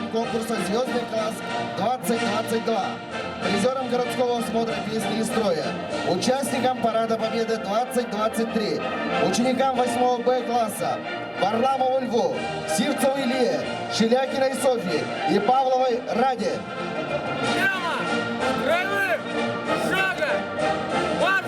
конкурса «Звездный класс-2022», призером городского осмотра песни и строя, участникам Парада Победы 2023, ученикам 8 Б-класса, Варламову Льву, Сивцеву Илье, Шелякиной Софье и Павловой Раде. Прямо! Стрелы! Шага! Марш!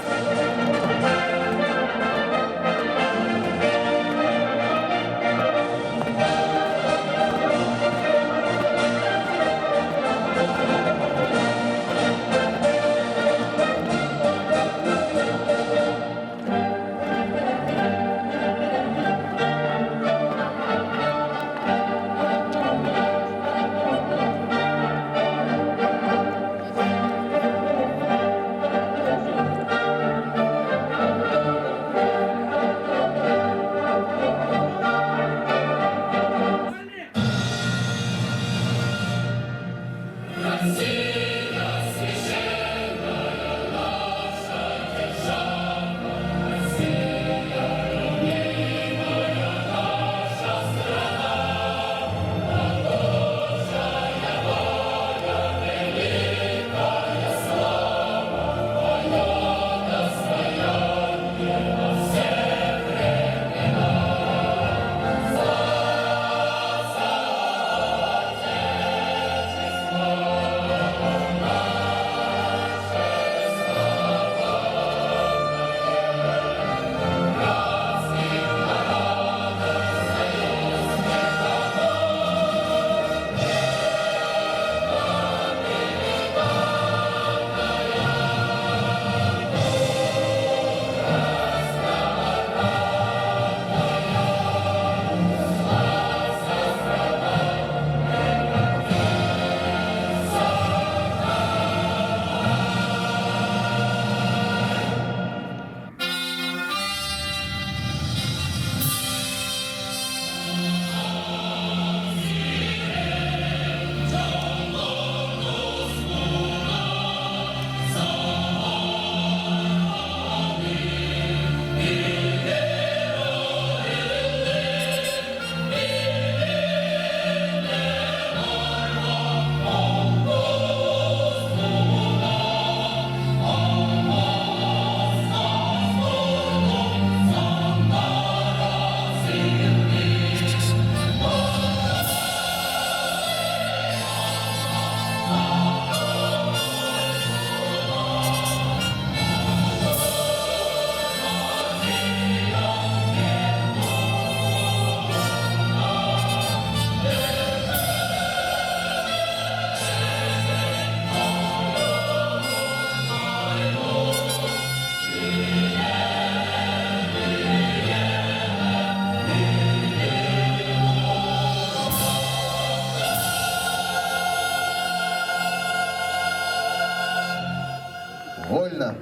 Вольно.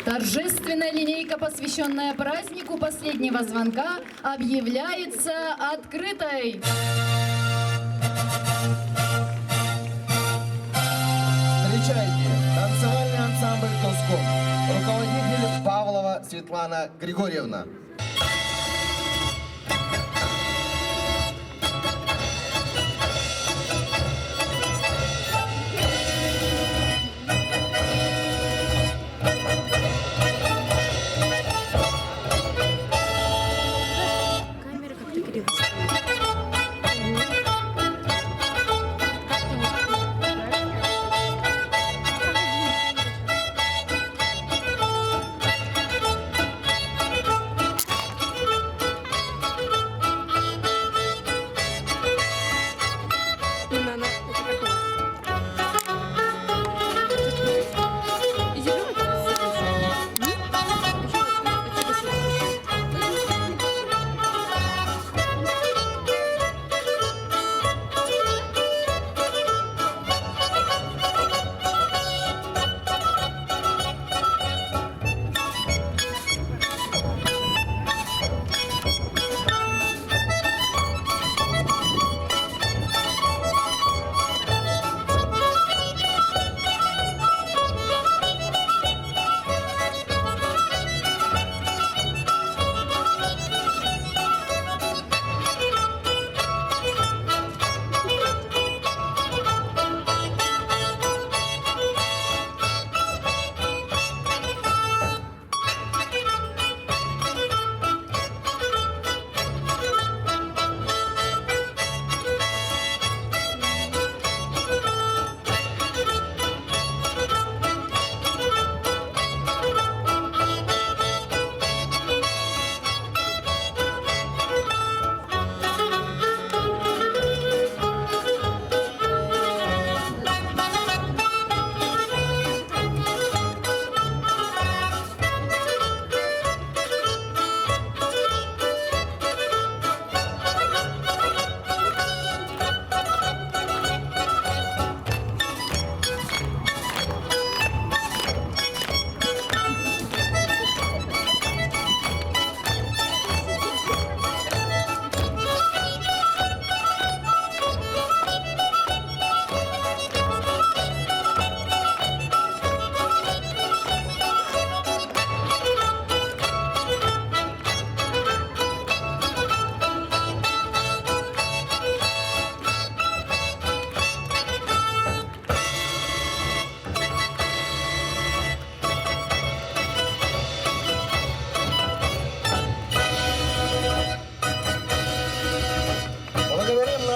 Торжественная линейка, посвященная празднику последнего звонка, объявляется открытой. Встречайте, танцевальный ансамбль «Туском», руководитель Павлова Светлана Григорьевна. Камера как-то криво стоит.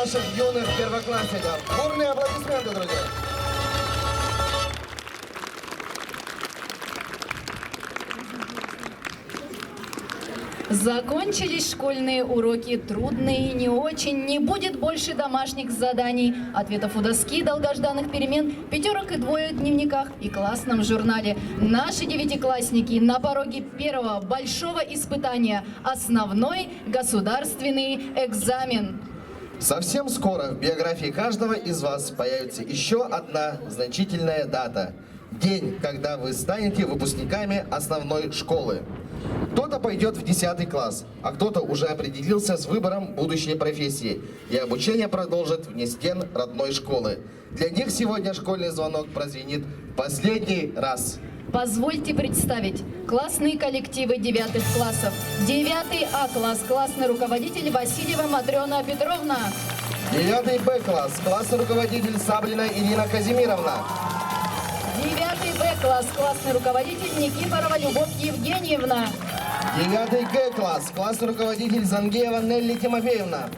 наших юных первоклассников. Бурные аплодисменты, друзья. Закончились школьные уроки, трудные, не очень, не будет больше домашних заданий, ответов у доски, долгожданных перемен, пятерок и двоек в дневниках и классном журнале. Наши девятиклассники на пороге первого большого испытания – основной государственный экзамен. Совсем скоро в биографии каждого из вас появится еще одна значительная дата. День, когда вы станете выпускниками основной школы. Кто-то пойдет в 10 класс, а кто-то уже определился с выбором будущей профессии, и обучение продолжит вне стен родной школы. Для них сегодня школьный звонок прозвенит в последний раз. Позвольте представить классные коллективы 9 классов. 9 А класс, классный руководитель Васильева Матрена Петровна. 9 Б класс, классный руководитель Саблина Ирина Казимировна. 9 Б класс, классный руководитель Никифорова Любовь Евгеньевна. 9 Г класс, классный руководитель Зангеева Нелли Тимофеевна.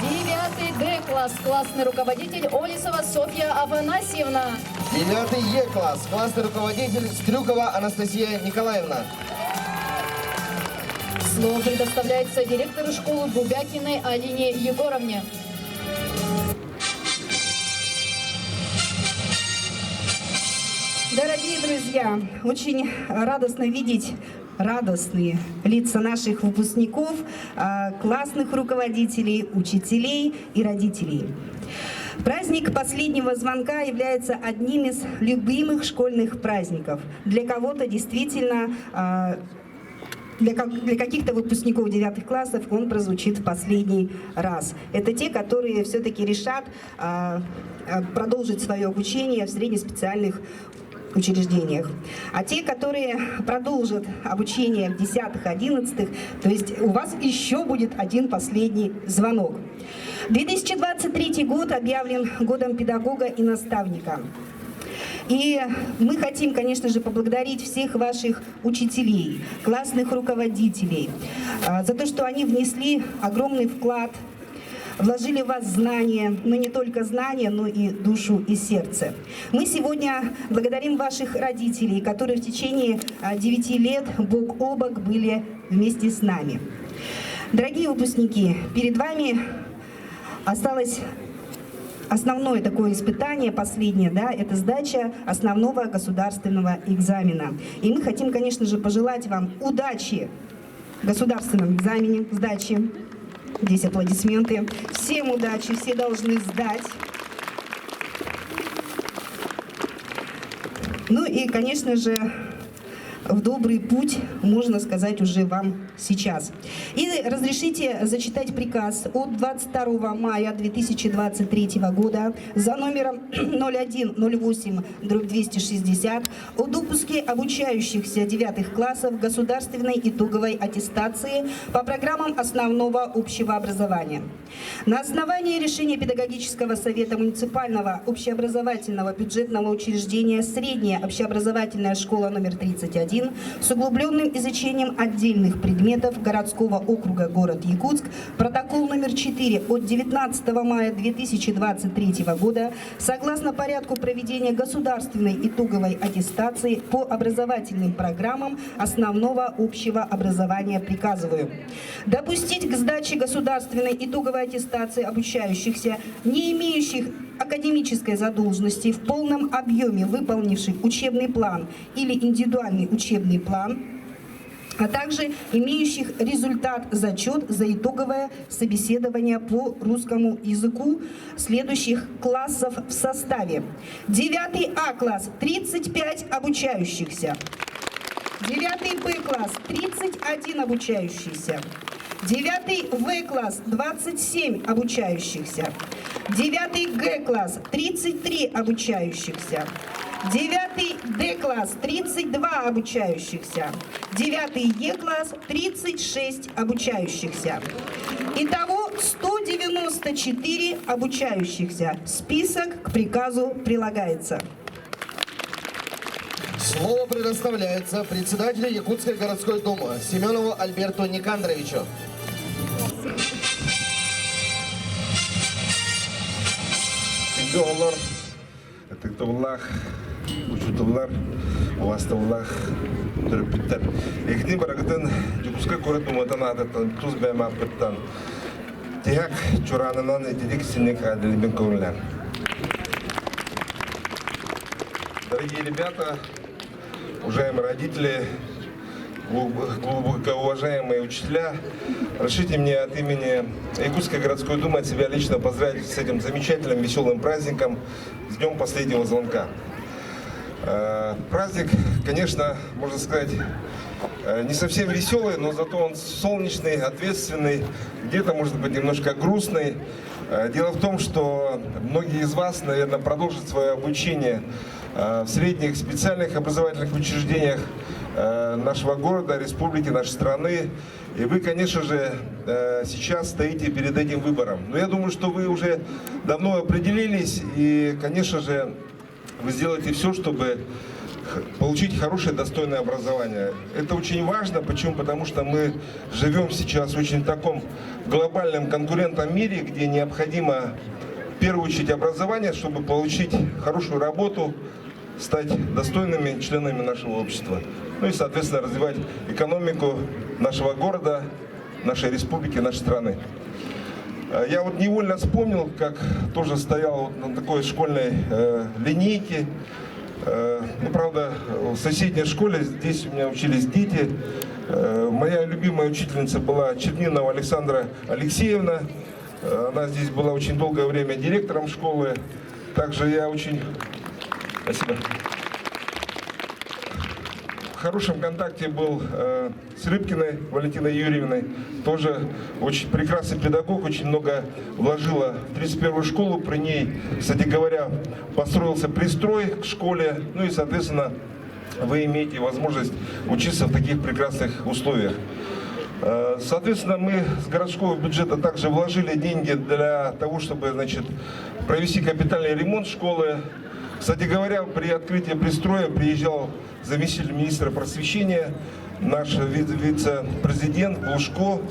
9 Д класс, классный руководитель Олисова Софья Афанасьевна. 9 Е класс, классный руководитель Стрюкова Анастасия Николаевна. Слово предоставляется директору школы Губякиной Алине Егоровне. Дорогие друзья, очень радостно видеть радостные лица наших выпускников, классных руководителей, учителей и родителей. Праздник последнего звонка является одним из любимых школьных праздников. Для кого-то действительно, для каких-то выпускников 9 классов он прозвучит в последний раз. Это те, которые все-таки решат продолжить свое обучение в среднеспециальных учреждениях. А те, которые продолжат обучение в 10-х, 11-х, то есть у вас еще будет один последний звонок. 2023 год объявлен годом педагога и наставника. И мы хотим, конечно же, поблагодарить всех ваших учителей, классных руководителей за то, что они внесли огромный вклад, вложили в вас знания, но не только знания, но и душу и сердце. Мы сегодня благодарим ваших родителей, которые в течение 9 лет бок о бок были вместе с нами. Дорогие выпускники, перед вами осталось основное такое испытание, последнее, да, это сдача основного государственного экзамена. И мы хотим, конечно же, пожелать вам удачи в государственном экзамене, сдачи. Здесь аплодисменты. Всем удачи, все должны сдать. Ну и, конечно же, в добрый путь, можно сказать, уже вам сейчас. И разрешите зачитать приказ от 22 мая 2023 года за номером 0108/260 о допуске обучающихся 9 классов государственной итоговой аттестации по программам основного общего образования. На основании решения педагогического совета муниципального общеобразовательного бюджетного учреждения «Средняя общеобразовательная школа номер 31» с углубленным изучением отдельных предметов городского округа город Якутск, протокол номер 4 от 19 мая 2023 года, согласно порядку проведения государственной итоговой аттестации по образовательным программам основного общего образования приказываю допустить к сдаче государственной итоговой аттестации обучающихся, не имеющих академической задолженности, в полном объеме выполнивших учебный план или индивидуальный учебный план, а также имеющих результат зачет за итоговое собеседование по русскому языку следующих классов в составе. 9 А класс 35 обучающихся, 9 Б класс 31 обучающийся, 9 В класс 27 обучающихся, 9 Г класс 33 обучающихся, 9 Д класс 32 обучающихся, 9 Е класс 36 обучающихся. Итого 194 обучающихся. Список к приказу прилагается. Слово предоставляется председателю Якутской городской думы Семенову Альберту Никандровичу. Жоғалар, тіктовлар, учутовлар, властовлар, түріпіттер. Ехтен барағытын жүкіске көрі думатан адыттан, туз бәйма апыттан. Тияк чуранынан етедік сінек әділімен көңілер. Дорогие ребята, уважаемые родители, глубоко уважаемые учителя, разрешите мне от имени Якутской городской думы от себя лично поздравить с этим замечательным веселым праздником, с днем последнего звонка. Праздник, конечно, можно сказать, не совсем веселый, но зато он солнечный, ответственный, где-то, может быть, немножко грустный. Дело в том, что многие из вас, наверное, продолжат свое обучение в средних специальных образовательных учреждениях нашего города, республики, нашей страны. И вы, конечно же, сейчас стоите перед этим выбором. Но я думаю, что вы уже давно определились, и, конечно же, вы сделаете все, чтобы получить хорошее, достойное образование. Это очень важно. Почему? Потому что мы живем сейчас в очень таком глобальном конкурентном мире, где необходимо в первую очередь образование, чтобы получить хорошую работу, стать достойными членами нашего общества. Ну и, соответственно, развивать экономику нашего города, нашей республики, нашей страны. Я вот невольно вспомнил, как тоже стоял вот на такой школьной линейке. Ну, правда, в соседней школе, здесь у меня учились дети. Моя любимая учительница была Чернинова Александра Алексеевна. Она здесь была очень долгое время директором школы. Также я очень... Спасибо. В хорошем контакте был с Рыбкиной Валентиной Юрьевной. Тоже очень прекрасный педагог, очень много вложила в 31-ю школу. При ней, кстати говоря, построился пристрой к школе. Ну и, соответственно, вы имеете возможность учиться в таких прекрасных условиях. Соответственно, мы с городского бюджета также вложили деньги для того, чтобы, значит, провести капитальный ремонт школы. Кстати говоря, при открытии пристроя приезжал заместитель министра просвещения, наш вице-президент Глушко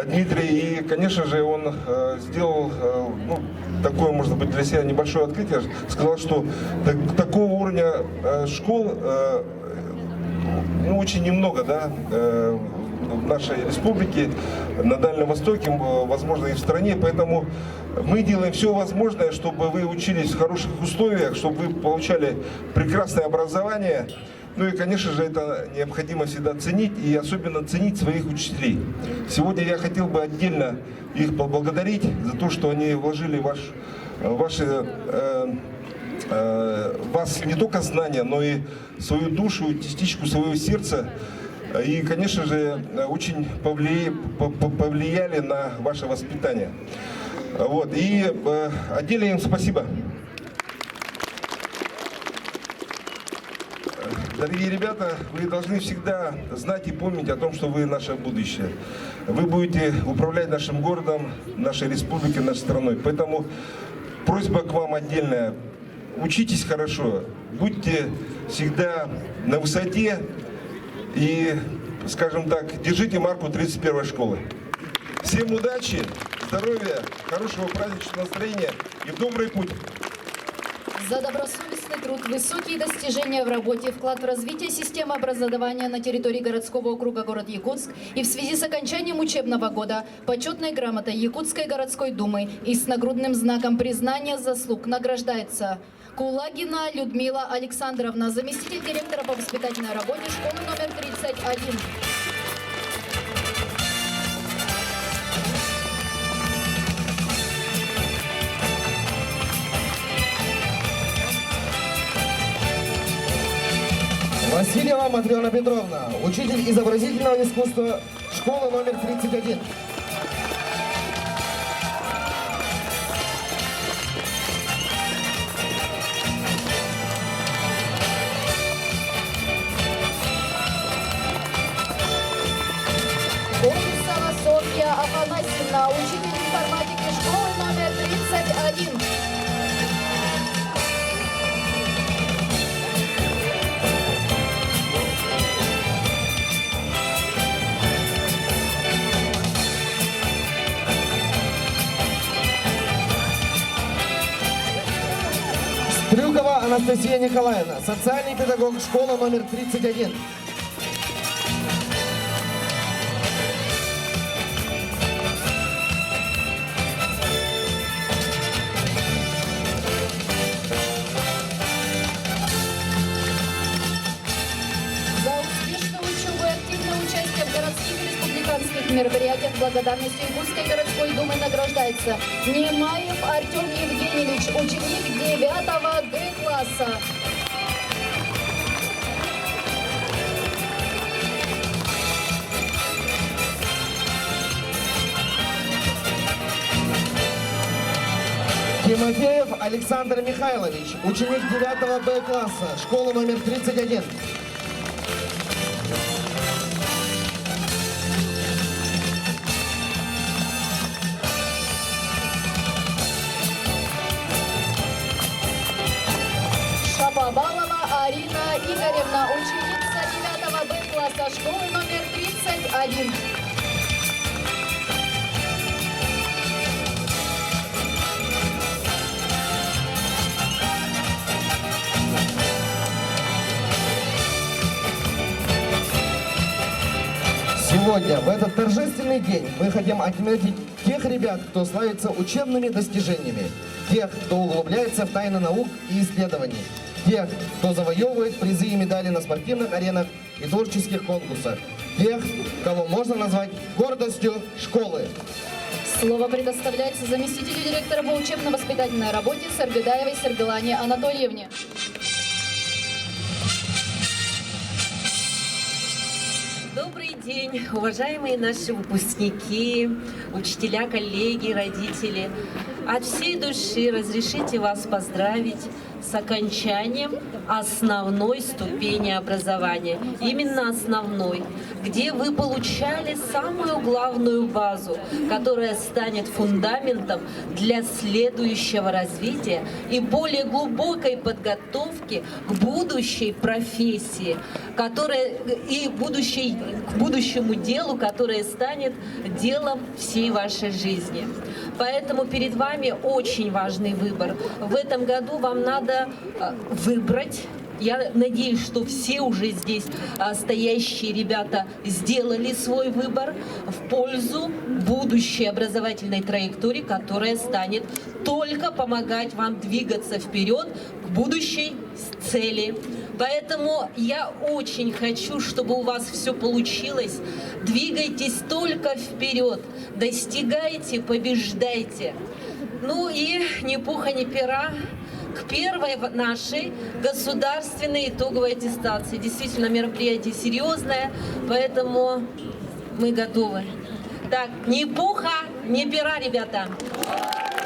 Дмитрий. И, конечно же, он сделал такое, может быть, для себя небольшое открытие. Сказал, что такого уровня школ очень немного, да, в нашей республике, на Дальнем Востоке, возможно, и в стране. Поэтому мы делаем все возможное, чтобы вы учились в хороших условиях, чтобы вы получали прекрасное образование. Ну и, конечно же, это необходимо всегда ценить, и особенно ценить своих учителей. Сегодня я хотел бы отдельно их поблагодарить за то, что они вложили вас не только знания, но и свою душу, частичку своего сердца. И, конечно же, очень повлияли на ваше воспитание. Вот. И отдельно им спасибо. Дорогие ребята, вы должны всегда знать и помнить о том, что вы наше будущее. Вы будете управлять нашим городом, нашей республикой, нашей страной. Поэтому просьба к вам отдельная. Учитесь хорошо, будьте всегда на высоте. И, скажем так, держите марку 31-й школы. Всем удачи, здоровья, хорошего праздничного настроения и в добрый путь. За добросовестный труд, высокие достижения в работе, вклад в развитие системы образования на территории городского округа город Якутск и в связи с окончанием учебного года почетной грамотой Якутской городской думы и с нагрудным знаком признания заслуг награждается Кулагина Людмила Александровна, заместитель директора по воспитательной работе школы номер 31. Васильева Матриона Петровна, учитель изобразительного искусства школы номер 31. Борисова Софья Афанасьевна, учитель информатики школы номер 31. Трюкова Анастасия Николаевна, социальный педагог, школа номер 31. За успешную учебу и активное участие в городских и республиканских мероприятиях благодарностью Иркутской городской думы награждается Немаев Артем Евгеньевич, ученик 9 Д-класса. Тимофеев Александр Михайлович, ученик 9 Б-класса, школа номер 31. Шаповалова Арина Игоревна, ученица 9 Б-класса, школы номер 31. Сегодня, в этот торжественный день, мы хотим отметить тех ребят, кто славится учебными достижениями, тех, кто углубляется в тайны наук и исследований, тех, кто завоевывает призы и медали на спортивных аренах и творческих конкурсах, тех, кого можно назвать гордостью школы. Слово предоставляется заместителю директора по учебно-воспитательной работе Саргыдаевой Саргалане Анатольевне. Добрый день, уважаемые наши выпускники, учителя, коллеги, родители. От всей души разрешите вас поздравить с окончанием основной ступени образования. Именно основной, где вы получали самую главную базу, которая станет фундаментом для следующего развития и более глубокой подготовки к будущей профессии, которая и к будущему делу, которое станет делом всей вашей жизни. Поэтому перед вами очень важный выбор. В этом году вам надо выбрать. Я надеюсь, что все уже здесь стоящие ребята сделали свой выбор в пользу будущей образовательной траектории, которая станет только помогать вам двигаться вперед к будущей цели. Поэтому я очень хочу, чтобы у вас все получилось. Двигайтесь только вперед, достигайте, побеждайте. Ну и ни пуха, ни пера к первой нашей государственной итоговой аттестации. Действительно, мероприятие серьезное, поэтому мы готовы. Так, ни пуха, ни пера, ребята.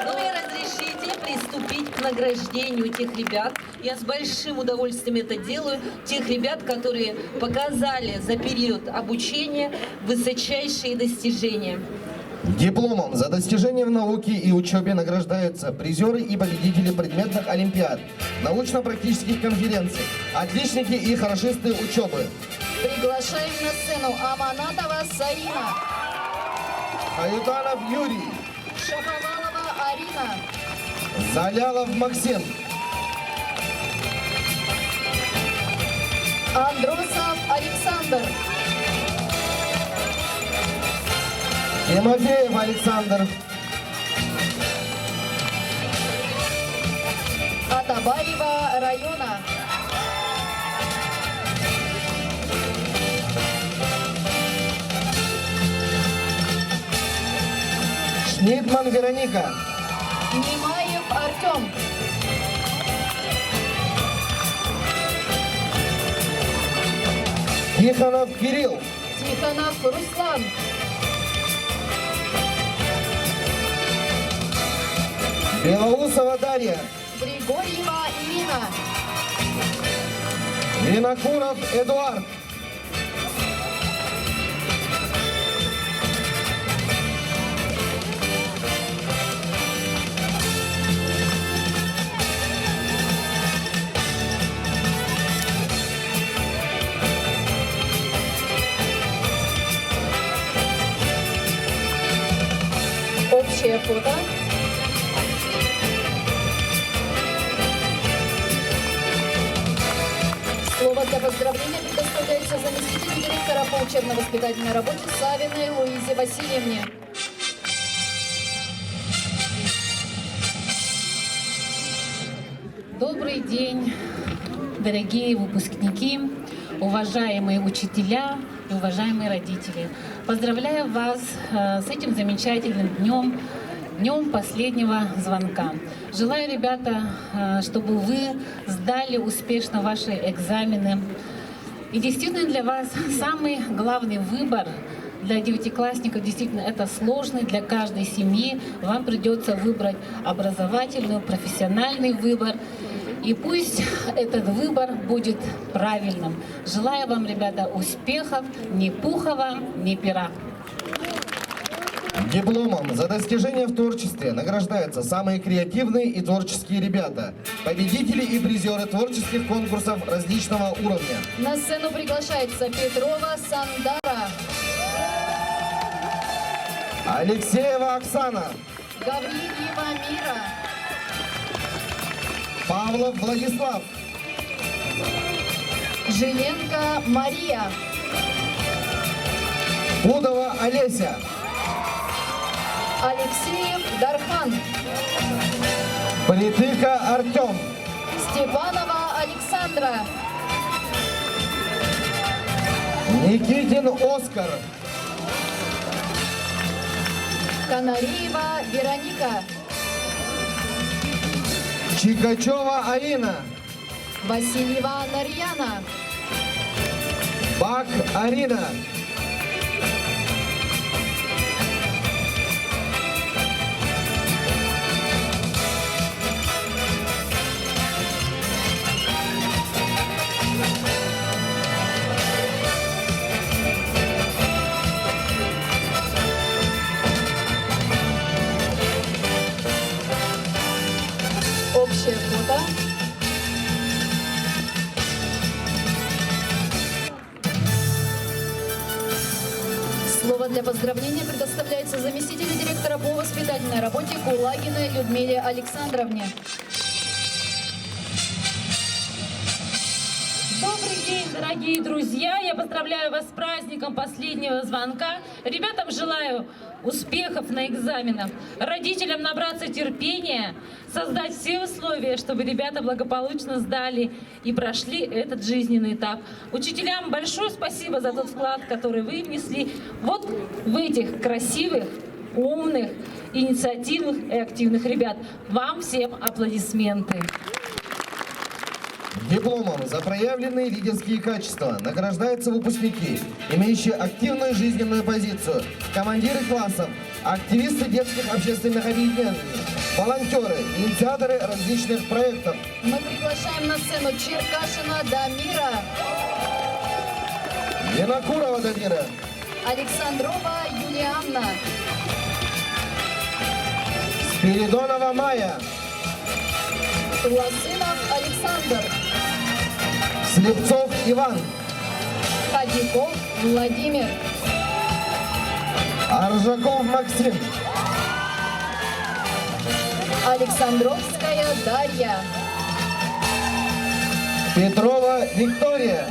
Ну и разрешите приступить к награждению тех ребят. Я с большим удовольствием это делаю. Тех ребят, которые показали за период обучения высочайшие достижения. Дипломом за достижения в науке и учебе награждаются призеры и победители предметных олимпиад, научно-практических конференций, отличники и хорошисты учебы. Приглашаем на сцену Аманатова Саина, Аютанов Юрий, Шаповалова Арина, Залялов Максим, Андросов Александр, Тимофеев Александр, Атабаева района, Шнитман Вероника, Немаев Артем, Тихонов Кирилл, Тихонов Руслан, Белоусова Дарья, Григорьева Ирина, Винокуров Эдуард, общее фото. поздравления предоставляется заместителю директора по учебно-воспитательной работе Савиной Луизе Васильевне. Добрый день, дорогие выпускники, уважаемые учителя и уважаемые родители. Поздравляю вас с этим замечательным днем, днем последнего звонка. Желаю, ребята, чтобы вы сдали успешно ваши экзамены. И действительно для вас самый главный выбор для девятиклассников, действительно, это сложный для каждой семьи. Вам придется выбрать образовательный, профессиональный выбор. И пусть этот выбор будет правильным. Желаю вам, ребята, успехов, ни пуха вам, ни пера. Дипломом за достижения в творчестве награждаются самые креативные и творческие ребята, победители и призеры творческих конкурсов различного уровня. На сцену приглашается Петрова Сандара, Алексеева Оксана, Гаврилева Мира, Павлов Владислав, Жиленко Мария, Пудова Олеся, Алексеев Дархан, Притыка Артем, Степанова Александра, Никитин Оскар, Канареева Вероника, Чикачева Арина, Васильева Нарьяна, Бак Арина, общее фото. Слово для поздравления предоставляется заместителю директора по воспитательной работе Кулагиной Людмиле Александровне. Добрый день, дорогие друзья! Я поздравляю вас с праздником последнего звонка. Ребятам желаю успехов на экзаменах. Родителям набраться терпения, создать все условия, чтобы ребята благополучно сдали и прошли этот жизненный этап. Учителям большое спасибо за тот вклад, который вы внесли вот в этих красивых, умных, инициативных и активных ребят. Вам всем аплодисменты. Дипломом за проявленные лидерские качества награждаются выпускники, имеющие активную жизненную позицию, командиры классов, активисты детских общественных объединений, волонтеры, инициаторы различных проектов. Мы приглашаем на сцену Черкашина Дамира, Винокурова Дамира, Александрова Юлианна, Спиридонова Майя, Лосынов Александр, Слепцов Иван, Ходяков Владимир, Аржаков Максим, Александровская Дарья, Петрова Виктория,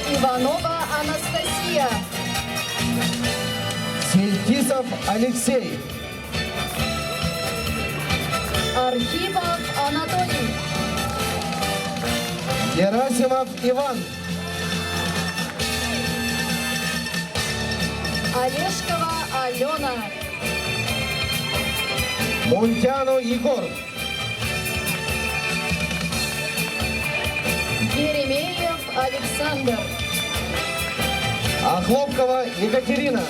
Иванова Анастасия, Сельтисов Алексей, Архипов Анатолий, Герасимов Иван, Олешкова Алена, Мунтяну Егор, Еремеев Александр, Охлопкова Екатерина,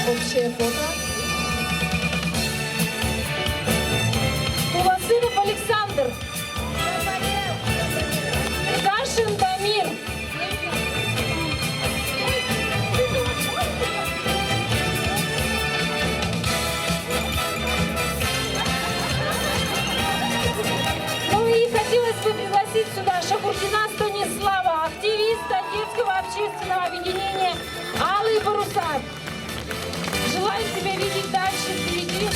общее фото. Туласынов Александр, себя видеть дальше впереди.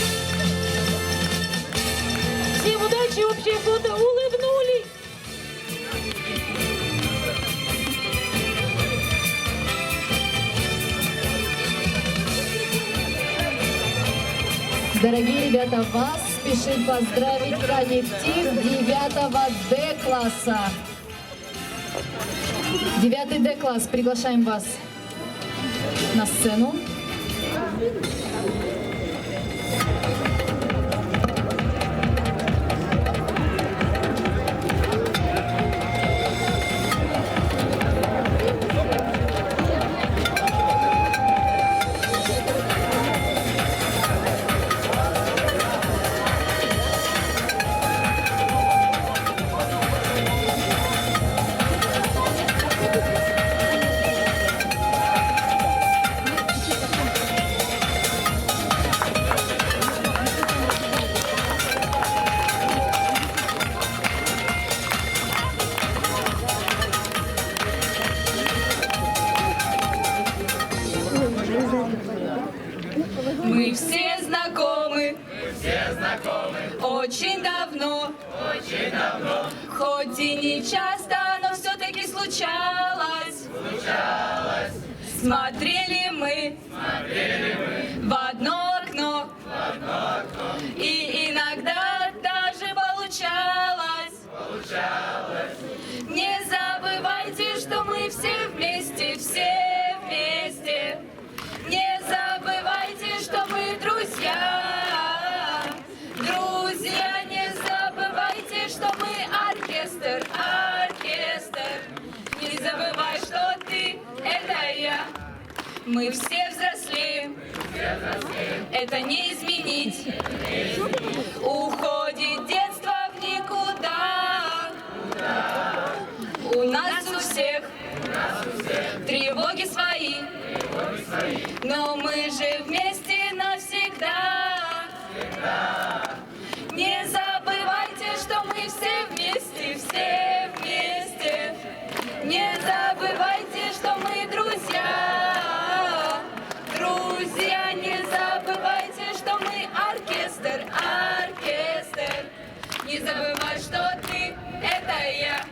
Всем удачи, общее фото, улыбнулись. Дорогие ребята, вас спешит поздравить коллектив 9 Д класса. 9 Д класс, приглашаем вас на сцену. Мы все знакомы, очень давно, хоть и не часто, но все-таки случалось. Смотрели мы в одно окно, и иногда даже получалось. Не забывайте, что мы все вместе, все вместе. Не забывайте, что мы друзья. Друзья, не забывайте, что мы оркестр, оркестр. Не забывай, что ты — это я. Мы все взрослеем, это не изменить. Уходит детство в никуда. У нас у всех тревоги свои, но мы же вместе навсегда. Не забывайте, что мы все вместе, все вместе. Не забывайте, что мы друзья. Друзья, не забывайте, что мы оркестр, оркестр. Не забывай, что ты — это я.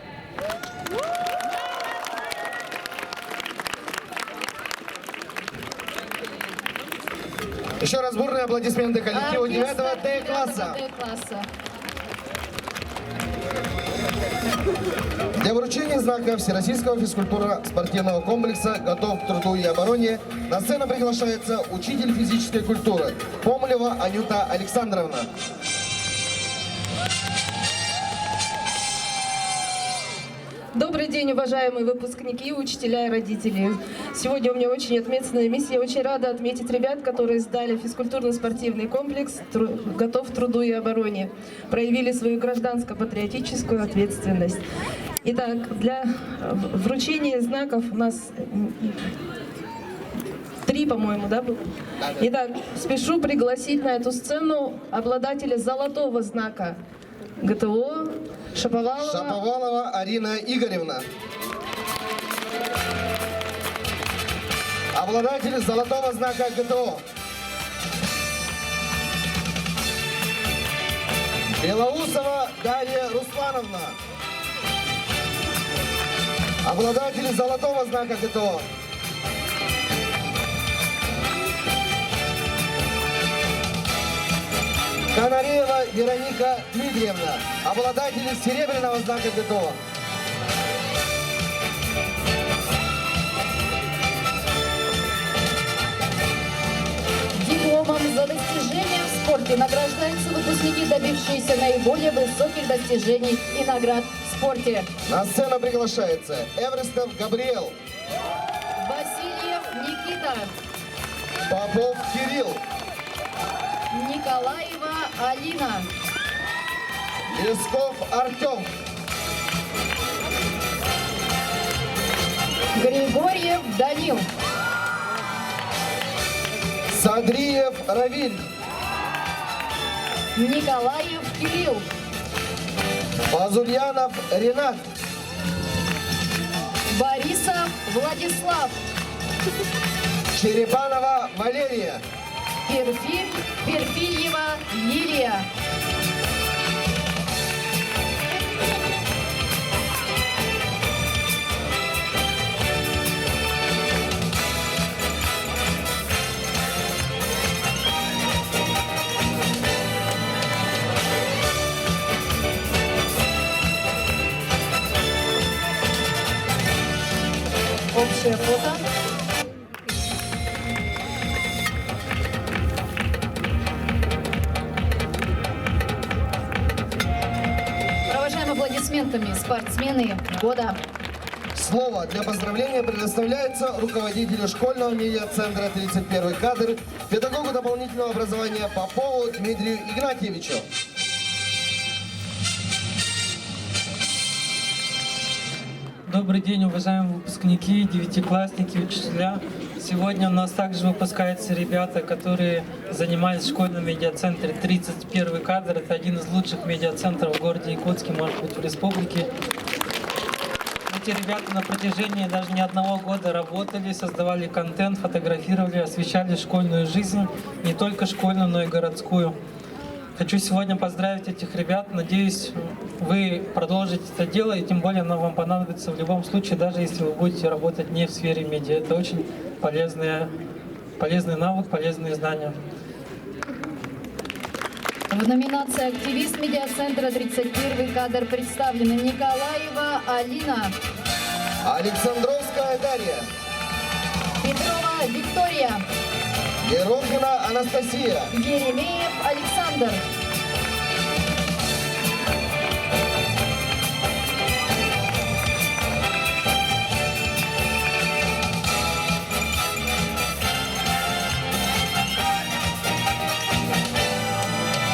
Еще раз бурные аплодисменты коллективу 9 Д класса. Для вручения знака Всероссийского физкультурно-спортивного комплекса «Готов к труду и обороне» на сцену приглашается учитель физической культуры Помлева Анюта Александровна. Добрый день, уважаемые выпускники, учителя и родители. Сегодня у меня очень ответственная миссия. Я очень рада отметить ребят, которые сдали физкультурно-спортивный комплекс «Готов к труду и обороне», проявили свою гражданско-патриотическую ответственность. Итак, для вручения знаков у нас 3, по-моему, да, было? Итак, спешу пригласить на эту сцену обладателя золотого знака ГТО Шаповалова Арина Игоревна. Обладатель золотого знака ГТО. Белоусова Дарья Руслановна. Обладатель золотого знака ГТО. Канареева Вероника Дмитриевна, обладатель серебряного знака ГТО. Дипломом за достижения в спорте награждаются выпускники, добившиеся наиболее высоких достижений и наград в спорте. На сцену приглашается Эврестов Габриэл, Васильев Никита, Попов Кирилл, Николаева Алина, Лесков Артем, Григорьев Данил, Садриев Равиль, Николаев Кирилл, Базульянов Ренат, Борисов Владислав, Черепанова Валерия, Перфильева Лилия. Общее фото. Провожаем аплодисментами спортсмены года. Слово для поздравления предоставляется руководителю школьного медиацентра 31 кадр, педагогу дополнительного образования Попову Дмитрию Игнатьевичу. Добрый день, уважаемые выпускники, девятиклассники, учителя. Сегодня у нас также выпускаются ребята, которые занимались в школьном медиацентре 31 кадр. Это один из лучших медиацентров в городе Якутске, может быть, в республике. Эти ребята на протяжении даже не одного года работали, создавали контент, фотографировали, освещали школьную жизнь, не только школьную, но и городскую. Хочу сегодня поздравить этих ребят. Надеюсь, вы продолжите это дело, и тем более оно вам понадобится в любом случае, даже если вы будете работать не в сфере медиа. Это очень полезный навык, полезные знания. В номинации «Активист медиацентра 31 кадр» представлены Николаева Алина, Александровская Дарья, Петрова Виктория, Ерохина Анастасия, Еремеев Александр.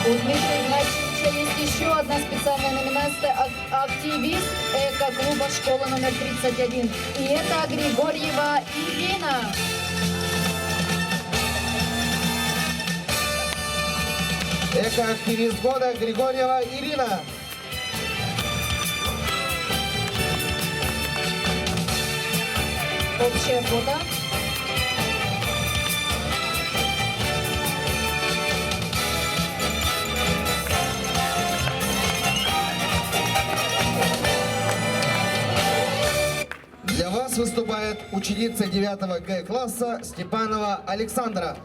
У Дмитрия Игнатьевича есть еще одна специальная номинация «Активист эко-клуба школы номер 31». И это Григорьева Ирина. Экоактивист года Григорьева Ирина. Общее фото. Для вас выступает ученица 9 Г-класса Степанова Александра.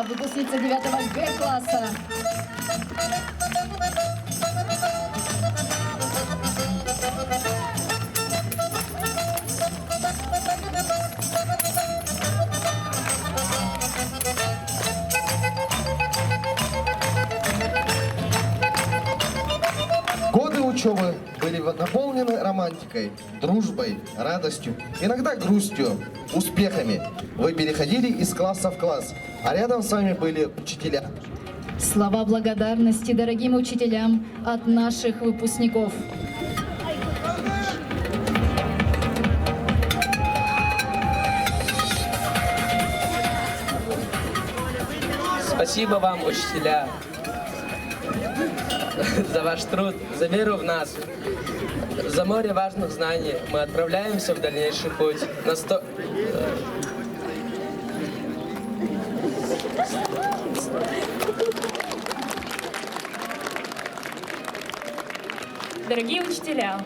выпускница 9 Г-класса. Годы учебы были наполнены романтикой, дружбой, радостью, иногда грустью, успехами. Вы переходили из класса в класс, а рядом с вами были учителя. Слова благодарности дорогим учителям от наших выпускников. Спасибо вам, учителя, за ваш труд, за веру в нас. За море важных знаний мы отправляемся в дальнейший путь. Дорогие учителя,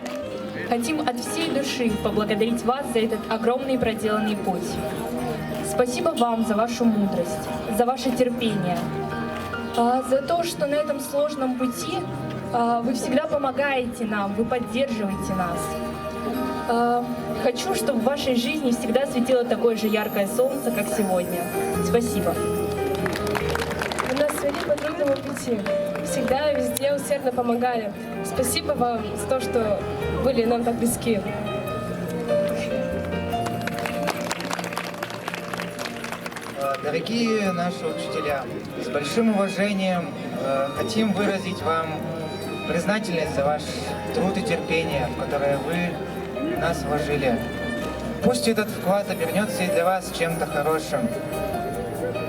хотим от всей души поблагодарить вас за этот огромный проделанный путь. Спасибо вам за вашу мудрость, за ваше терпение, за то, что на этом сложном пути вы всегда помогаете нам, вы поддерживаете нас. Хочу, чтобы в вашей жизни всегда светило такое же яркое солнце, как сегодня. Спасибо. Вы нас вели по трудному пути. Всегда и везде усердно помогали. Спасибо вам за то, что были нам так близки. Дорогие наши учителя, с большим уважением хотим выразить вам признательность за ваш труд и терпение, в которое вы нас вложили. Пусть этот вклад обернется и для вас чем-то хорошим.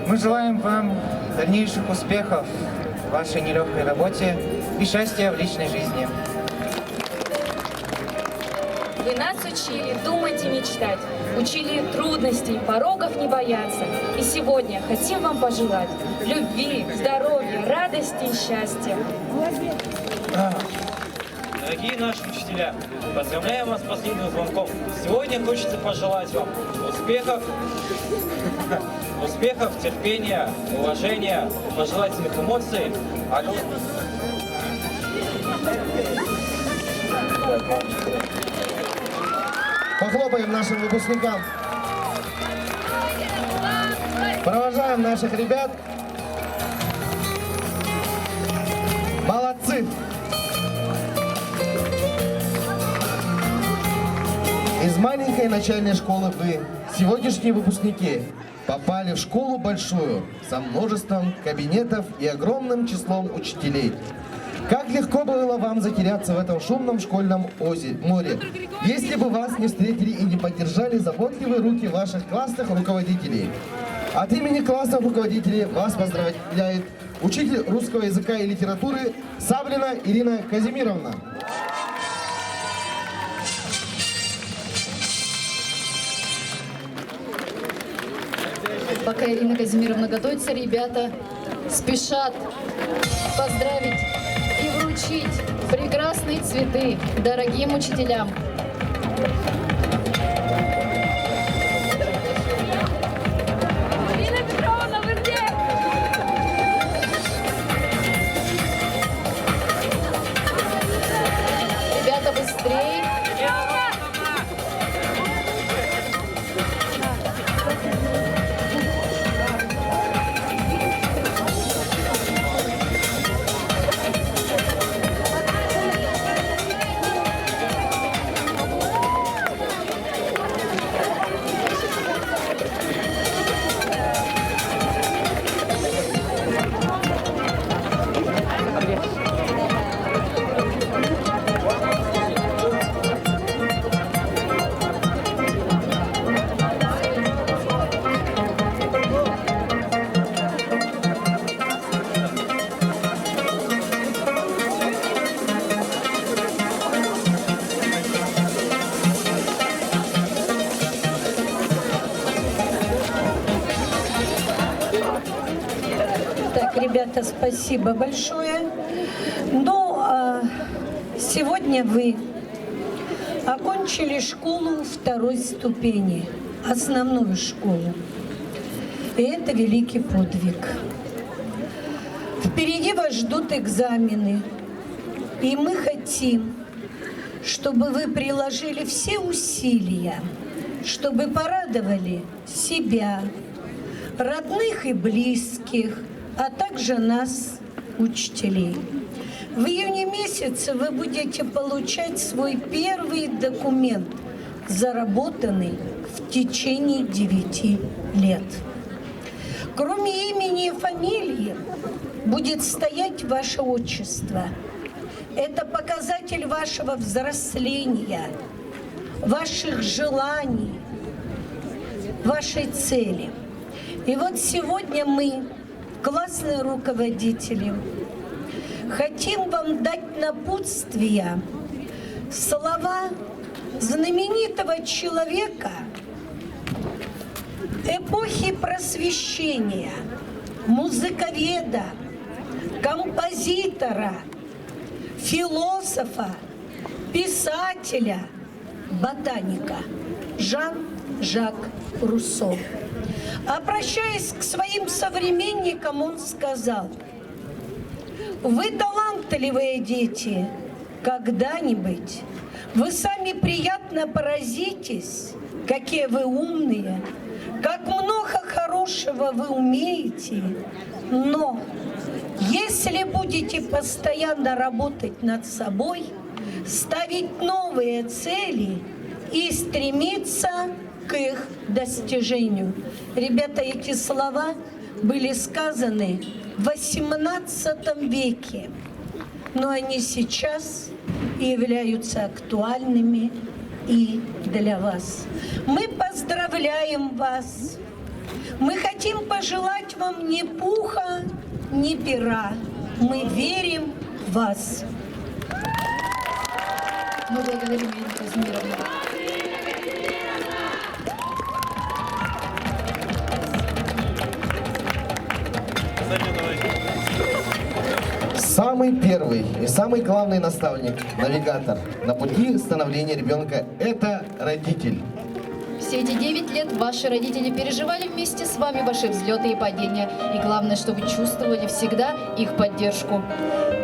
Мы желаем вам дальнейших успехов в вашей нелегкой работе и счастья в личной жизни. Вы нас учили думать и мечтать, учили трудностей, порогов не бояться. И сегодня хотим вам пожелать любви, здоровья, радости и счастья. Дорогие наши учителя, поздравляем вас с последним звонком. Сегодня хочется пожелать вам успехов, терпения, уважения, пожелательных эмоций. Похлопаем нашим выпускникам. Провожаем наших ребят. Молодцы! Из маленькой начальной школы вы, сегодняшние выпускники, попали в школу большую, со множеством кабинетов и огромным числом учителей. Как легко было вам затеряться в этом шумном школьном море, если бы вас не встретили и не поддержали заботливые руки ваших классных руководителей. От имени классных руководителей вас поздравляет учитель русского языка и литературы Саблина Ирина Казимировна. Пока Ирина Казимировна готовится, ребята спешат поздравить и вручить прекрасные цветы дорогим учителям. Ирина Петровна, вы где? Ребята, быстрее! Ребята, спасибо большое. Сегодня вы окончили школу второй ступени, основную школу. И это великий подвиг. Впереди вас ждут экзамены. И мы хотим, чтобы вы приложили все усилия, чтобы порадовали себя, родных и близких, а также нас, учителей. В июне месяце вы будете получать свой первый документ, заработанный в течение 9 лет. Кроме имени и фамилии будет стоять ваше отчество. Это показатель вашего взросления, ваших желаний, вашей цели. И вот сегодня мы классные руководители, хотим вам дать напутствие, слова знаменитого человека эпохи просвещения, музыковеда, композитора, философа, писателя, ботаника Жан-Жак Руссо. Обращаясь к своим современникам, он сказал: «Вы талантливые дети, когда-нибудь вы сами приятно поразитесь, какие вы умные, как много хорошего вы умеете, но если будете постоянно работать над собой, ставить новые цели и стремиться к их достижению». Ребята, эти слова были сказаны в XVIII веке, но они сейчас являются актуальными и для вас. Мы поздравляем вас. Мы хотим пожелать вам ни пуха, ни пера. Мы верим в вас. Мы благодарим Ирину Казимировну. Самый первый и самый главный наставник, навигатор на пути становления ребенка – это родитель. Все эти 9 лет ваши родители переживали вместе с вами ваши взлеты и падения. И главное, что вы чувствовали всегда их поддержку.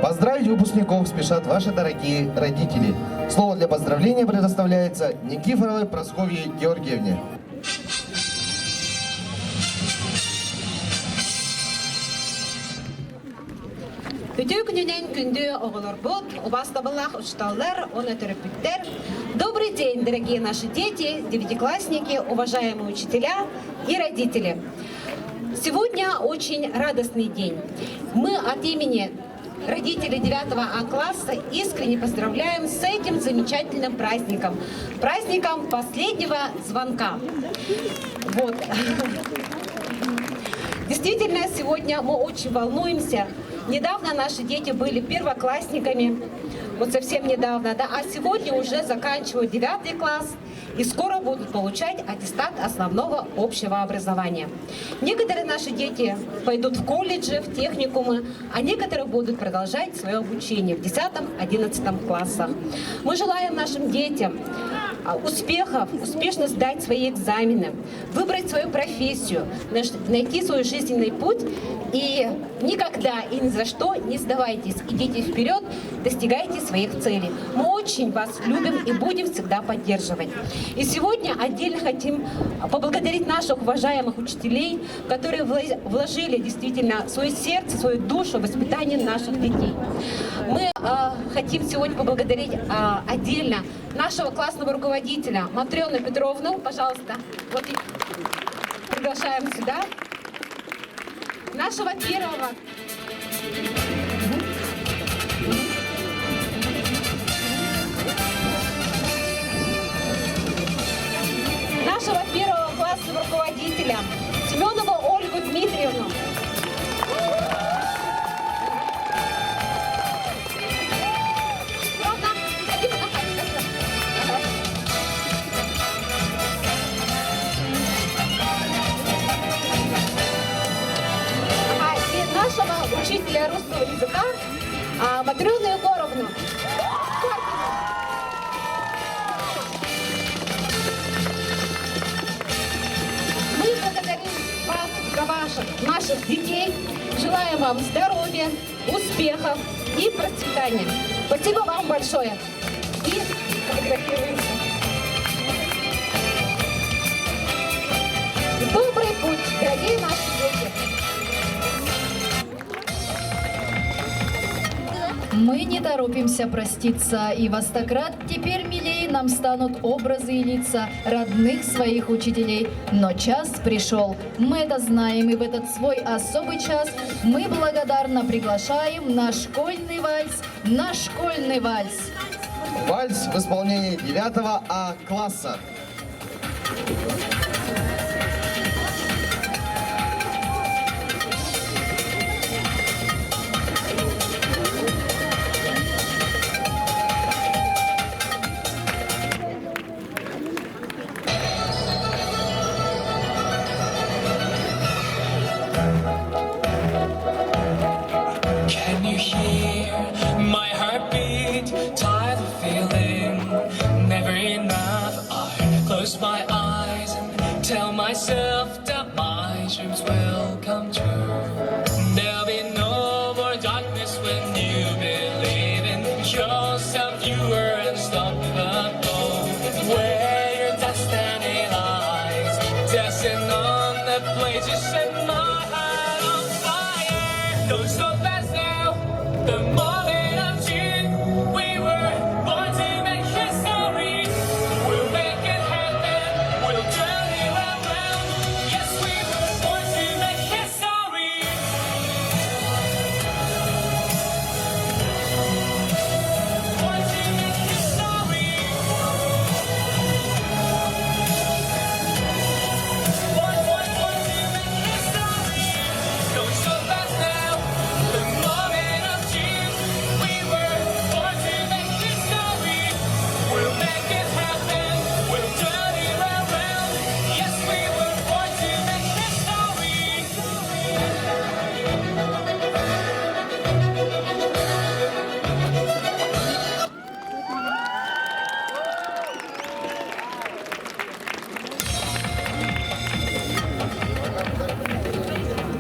Поздравить выпускников спешат ваши дорогие родители. Слово для поздравления предоставляется Никифоровой Прасковье Георгиевне. Добрый день, дорогие наши дети, девятиклассники, уважаемые учителя и родители. Сегодня очень радостный день. Мы от имени родителей 9 А класса искренне поздравляем с этим замечательным праздником. Праздником последнего звонка. Вот. Действительно, сегодня мы очень волнуемся. Недавно наши дети были первоклассниками, вот совсем недавно, да, а сегодня уже заканчивают 9 класс и скоро будут получать аттестат основного общего образования. Некоторые наши дети пойдут в колледжи, в техникумы, а некоторые будут продолжать свое обучение в 10-11 классах. Мы желаем нашим детям успехов, успешно сдать свои экзамены, выбрать свою профессию, найти свой жизненный путь и никогда и ни за что не сдавайтесь. Идите вперед, достигайте своих целей. Мы очень вас любим и будем всегда поддерживать. И сегодня отдельно хотим поблагодарить наших уважаемых учителей, которые вложили действительно свое сердце, свою душу в воспитание наших детей. Мы хотим сегодня поблагодарить отдельно нашего классного руководителя Матрёну Петровну, пожалуйста, вот и приглашаем сюда. Нашего первого классного руководителя Семенову Ольгу Дмитриевну. Нашего учителя русского языка Матрёну Егоровну. Мы благодарим вас за наших детей, желаем вам здоровья, успехов и процветания. Спасибо вам большое. И фотографируемся. Добрый путь, дорогие наши дети. Мы не торопимся проститься, и во 100 крат теперь милей нам станут образы и лица родных своих учителей. Но час пришел, мы это знаем, и в этот свой особый час мы благодарно приглашаем на школьный вальс, наш школьный вальс. Вальс в исполнении 9 А класса. myself that my dreams will come true. There'll be no more darkness when you believe in yourself. You are unstoppable. Where your destiny lies, dancing on the blades, you set my heart on fire. Don't stop us now. The moment of June, we were born to make history. We'll make it happen. We'll turn it around. Yes, we were born to make history. Born to make history. Born to make history. Don't stop us now. The moment of June, we were born to make history. We'll make it happen. We'll turn it around. Yes, we were born to make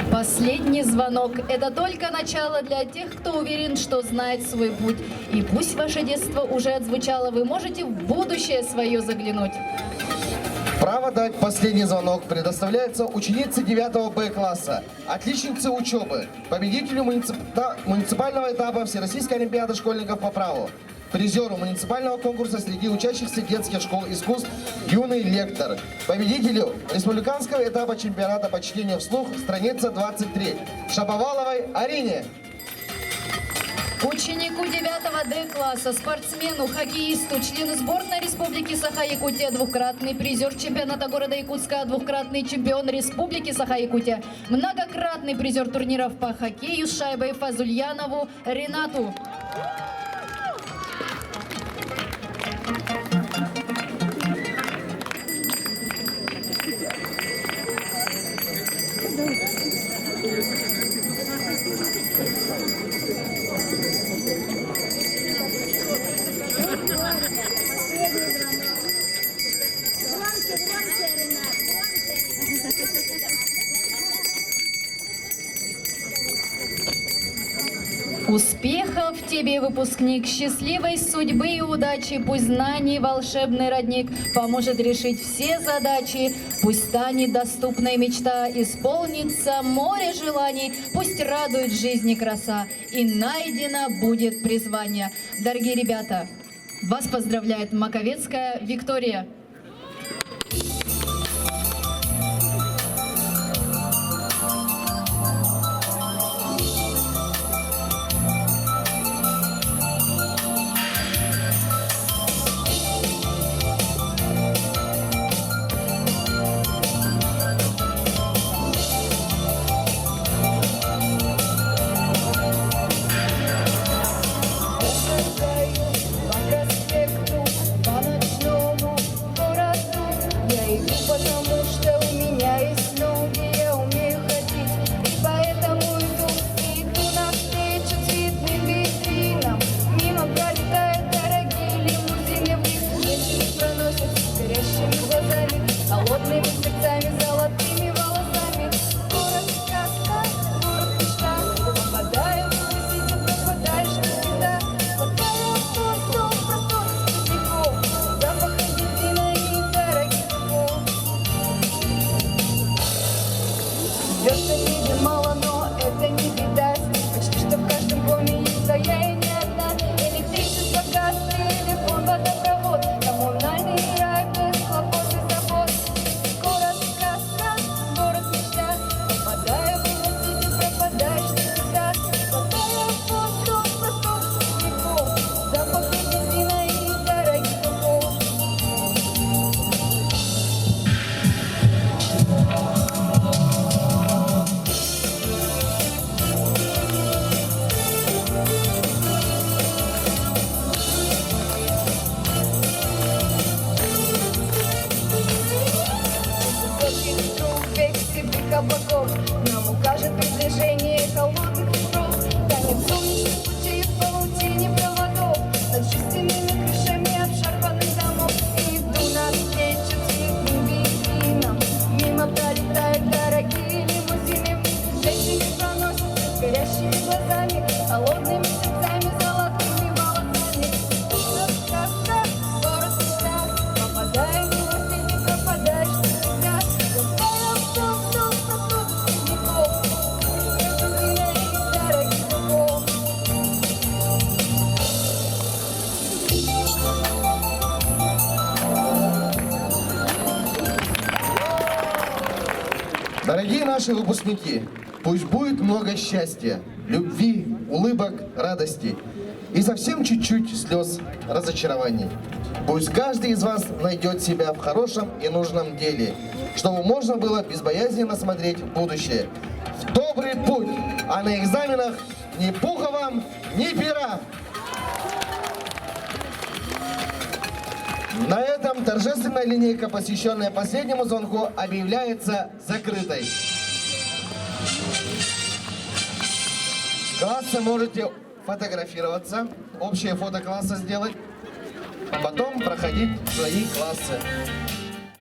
Последний звонок – это только начало для тех, кто уверен, что знает свой путь. И пусть ваше детство уже отзвучало, вы можете в будущее свое заглянуть. Право дать последний звонок предоставляется ученице 9 Б-класса, отличнице учебы, победителю муниципального этапа Всероссийской олимпиады школьников по праву, призеру муниципального конкурса среди учащихся детских школ искусств «Юный лектор», победителю республиканского этапа чемпионата по чтению вслух, страница 23, Шаповаловой Арине. Ученику 9 Д-класса, спортсмену, хоккеисту, члену сборной Республики Саха-Якутия, двукратный призер чемпионата города Якутска, двукратный чемпион Республики Саха-Якутия, многократный призер турниров по хоккею с шайбой Фазульянову Ренату. Успехов тебе, выпускник, счастливой судьбы и удачи. Пусть знаний волшебный родник поможет решить все задачи. Пусть станет доступной мечта, исполнится море желаний. Пусть радует жизни краса, и найдено будет призвание. Дорогие ребята, вас поздравляет маковецкая Виктория. Потому что у меня есть ноги, я умею ходить, и поэтому иду навстречу цветным витринам. Мимо пролетают дорогие лимузины, в них женщины проносятся горящими глазами, холодными сердцами, золотыми волосами. Город сказка, город мечта, попадаю в сидя, пропадаешь навсегда. Хватаю воздух, простор сквозняков, запах бензина и дорогих духов. Звезд в небе мало, но это не беда. Почти что в каждом доме есть своя и не одна. Электричество, газ, телефон, водопровод, коммунальный рай без хлопот и забот. Город сказка, город мечта, попадая в его сети, пропадаешь навсегда. Хватая воздух, простор сквозняков, запах бензина и дорогих духов. Высоких труб, векселей, облаков нам укажет приближение холодных ветров. Танец солнечных лучей в паутине проводов над жестяными крышами обшарпанных домов. И иду навстречу цветным витринам. Мимо горящими глазами, холодными сердцами, золотыми волосами. Сказка, город мечта, попадай в него, ты не пропадаешь навсегда. Запоем тук-тук-тук снегов, между длинных дорогих дубов. Дорогие наши выпускники, пусть будет много счастья, любви, улыбок, радости и совсем чуть-чуть слез разочарований. Пусть каждый из вас найдет себя в хорошем и нужном деле, чтобы можно было безбоязненно смотреть в будущее. В добрый путь, а на экзаменах ни пуха вам, ни пера! На этом торжественная линейка, посвященная последнему звонку, объявляется закрытой. Классы можете фотографироваться, общее фото класса сделать, а потом проходить в свои классы.